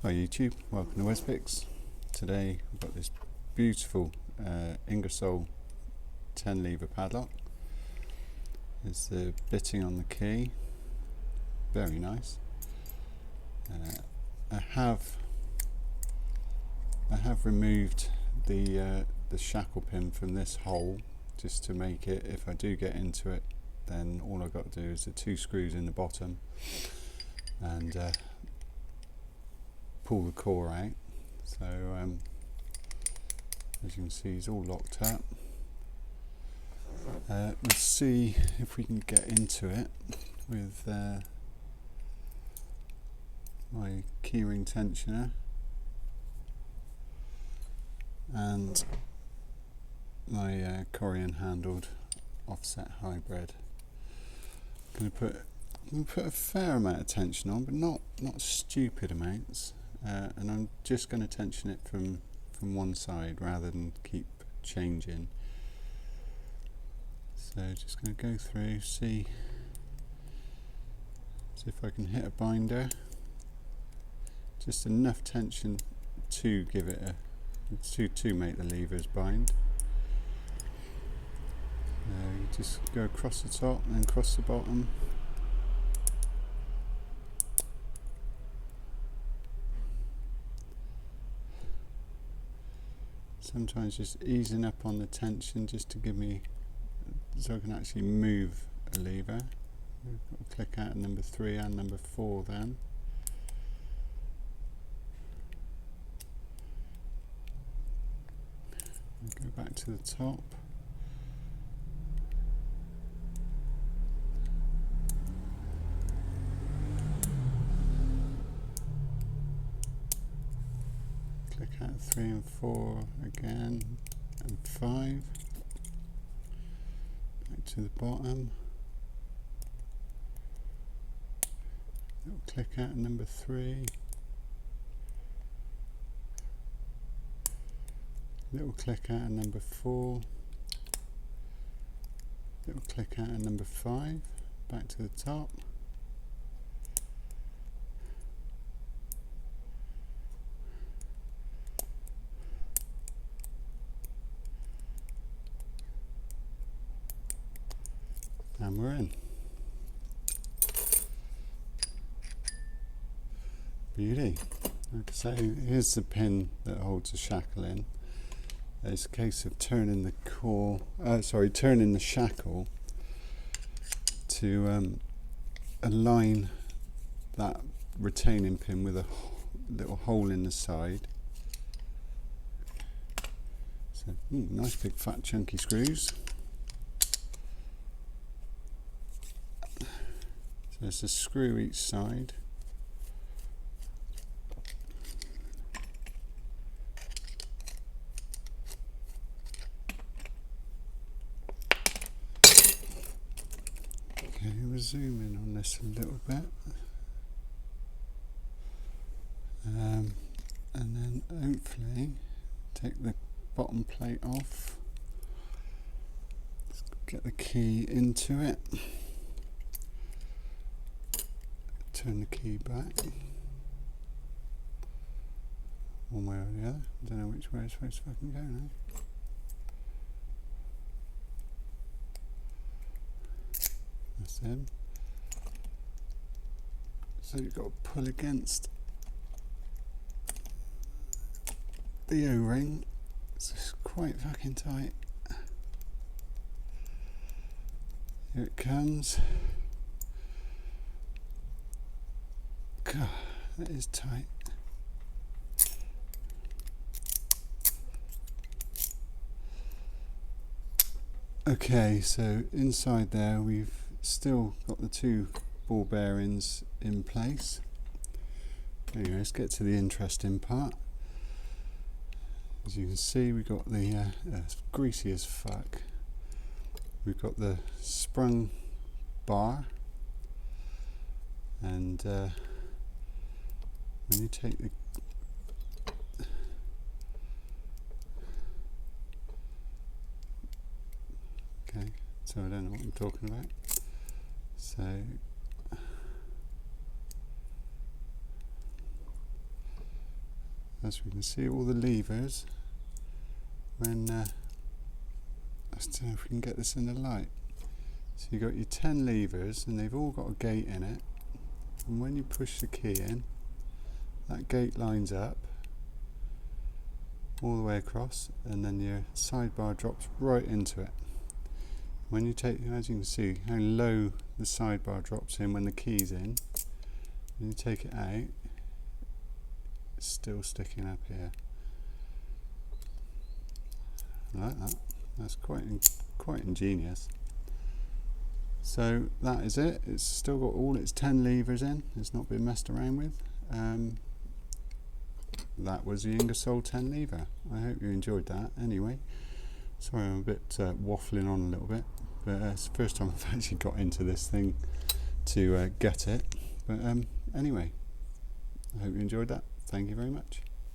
Hi YouTube, welcome to Westpicks. Today we've got this beautiful Ingersoll 10 lever padlock. There's the bitting on the key, very nice. I have removed the shackle pin from this hole just to make it, if I do get into it, then all I've got to do is the two screws in the bottom and pull the core out. So as you can see, it's all locked up. Let's see if we can get into it with my keyring tensioner and my Corian handled offset hybrid. I'm going to put a fair amount of tension on, but not stupid amounts. And I'm just going to tension it from one side rather than keep changing. So just going to go through, see if I can hit a binder. Just enough tension to give it to make the levers bind. You just go across the top and across the bottom. Sometimes just easing up on the tension just to give me, so I can actually move a lever. I'll click out at number 3 and number 4 then. Go back to the top. Click out 3 and 4 again, and 5. Back to the bottom. Little click out at number 3. Little click out at number 4. Little click out at number 5. Back to the top. And we're in. Beauty. Like I say, here's the pin that holds the shackle in. It's a case of turning turning the shackle to align that retaining pin with a little hole in the side. So, nice big fat chunky screws. There's a screw each side. Okay, we'll zoom in on this a little bit. And then hopefully take the bottom plate off. Let's get the key into it. Turn the key back one way or the other. I don't know which way it's supposed to fucking go now. That's in. So you've got to pull against the O-ring. It's quite fucking tight. Here it comes. God, that is tight. Okay, so inside there we've still got the 2 ball bearings in place. Anyway, let's get to the interesting part. As you can see, we've got the it's greasy as fuck. We've got the sprung bar, and when you take the so I don't know what I'm talking about. So as we can see all the levers when let's see if we can get this in the light. So you've got your 10 levers and they've all got a gate in it, and when you push the key in, that gate lines up all the way across, and then your sidebar drops right into it. When you take, as you can see how low the sidebar drops in when the key's in, when you take it out, it's still sticking up here. I like that. That's quite ingenious. So that is it. It's still got all its 10 levers in. It's not been messed around with. That was the Ingersoll 10 lever. I hope you enjoyed that. Anyway, sorry I'm a bit waffling on a little bit, but it's the first time I've actually got into this thing to get it. But anyway, I hope you enjoyed that. Thank you very much.